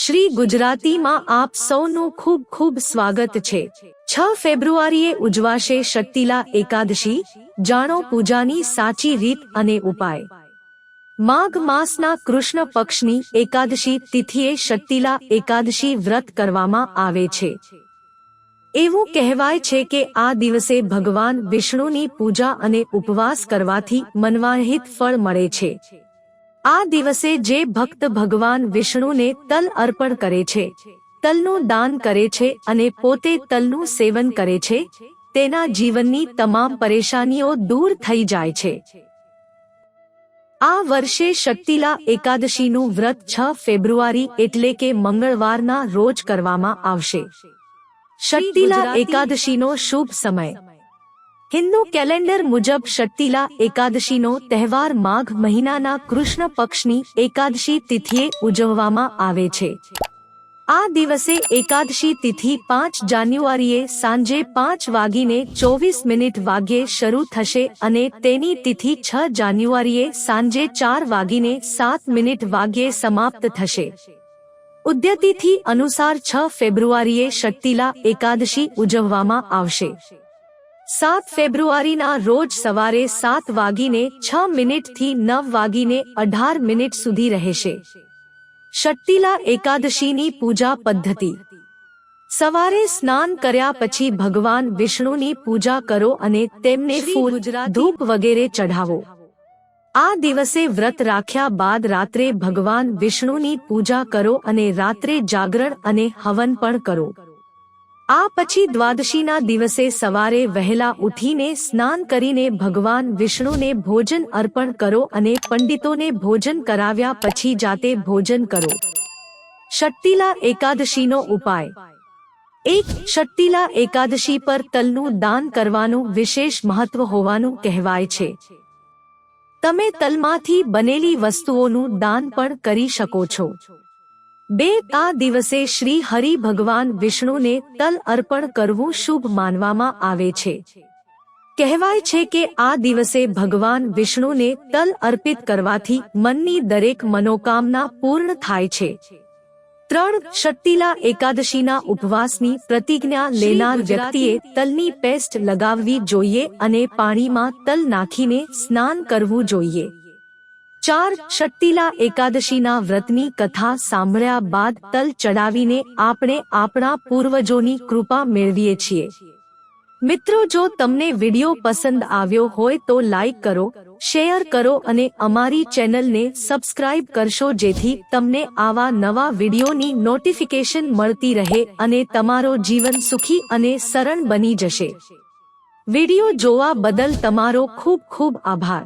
શ્રી ગુજરાતીમાં આપ સૌનું ખૂબ ખૂબ સ્વાગત છે। 6 ફેબ્રુઆરીએ ઉજવાશે શક્તિલા એકાદશી। જાણો પૂજાની સાચી રીત અને ઉપાય। માઘ માસના કૃષ્ણ પક્ષની એકાદશી તિથિએ શક્તિલા એકાદશી વ્રત કરવામાં આવે છે। એવું કહેવાય છે કે આ દિવસે ભગવાન વિષ્ણુની પૂજા અને ઉપવાસ કરવાથી મનવાહિત ફળ મળે છે। આ દિવસે જે ભક્ત ભગવાન વિષ્ણુને તલ અર્પણ કરે છે, તલનું દાન કરે છે અને પોતે તલનું સેવન કરે છે, તેના જીવનની તમામ પરેશાનીઓ દૂર થઈ જાય છે। આ વર્ષે શક્તિલા એકાદશીનું વ્રત 6 ફેબ્રુઆરી એટલે કે મંગળવારના રોજ કરવામાં આવશે। શક્તિલા એકાદશીનો શુભ સમય। હિન્દુ કેલેન્ડર મુજબ શક્તિલા એકાદશીનો તહેવાર માઘ મહિનાના કૃષ્ણ પક્ષની એકાદશી તિથિએ ઉજવવામાં આવે છે। આ દિવસે એકાદશી તિથિ 5 જાન્યુઆરીએ સાંજે 5:24 શરૂ થશે અને તેની તિથિ 6 જાન્યુઆરીએ સાંજે 4:07 સમાપ્ત થશે। ઉદ્યતિથિ અનુસાર 6 ફેબ્રુઆરીએ શક્તિલા એકાદશી ઉજવવામાં આવશે। 7 ફેબ્રુઆરીના રોજ સવારે 7:06 થી 9:18 સુધી રહેશે। શક્તિલા એકાદશીની પૂજા પદ્ધતિ। સવારે સ્નાન કર્યા પછી ભગવાન વિષ્ણુની પૂજા કરો અને તેમને ફૂલ, ધૂપ વગેરે ચઢાવો। આ દિવસે વ્રત રાખ્યા બાદ રાત્રે ભગવાન વિષ્ણુની પૂજા કરો અને રાત્રે જાગરણ અને હવન પણ કરો। આ પછી દ્વાદશીના દિવસે સવારે વહેલા ઉઠીને સ્નાન કરીને ભગવાન વિષ્ણુને ભોજન અર્પણ કરો અને પંડિતોને ભોજન કરાવ્યા પછી જાતે ભોજન કરો। શક્તિલા એકાદશીનો ઉપાય। 1. શક્તિલા એકાદશી પર તલનું દાન કરવાનું વિશેષ મહત્વ હોવાનું કહેવાય છે। તમે તલમાંથી બનેલી વસ્તુઓનું દાન પણ કરી શકો છો। 2. આ દિવસે શ્રી હરિ ભગવાન વિષ્ણુને તલ અર્પણ કરવું શુભ માનવામાં આવે છે। કહેવાય છે કે આ દિવસે ભગવાન વિષ્ણુને તલ અર્પિત કરવાથી મનની દરેક મનોકામના પૂર્ણ થાય છે। 3. શક્તિલા એકાદશીના ઉપવાસની પ્રતિજ્ઞા લેનાર વ્યક્તિએ તલની પેસ્ટ લગાવવી જોઈએ અને પાણીમાં તલ નાખીને સ્નાન કરવું જોઈએ। 4. શક્તિલા એકાદશીના વ્રતની કથા સાંભળ્યા બાદ તલ ચડાવીને આપણે આપણા પૂર્વજોની કૃપા મેળવીએ છીએ। મિત્રો, જો તમને વિડિયો પસંદ આવ્યો હોય તો લાઈક કરો, શેર કરો અને અમારી ચેનલને સબસ્ક્રાઇબ કરશો જેથી તમને આવા નવા વિડિયોની નોટિફિકેશન મળતી રહે અને તમારો જીવન સુખી અને સરળ બની જશે। વિડિયો જોવા બદલ તમારો ખૂબ ખૂબ આભાર।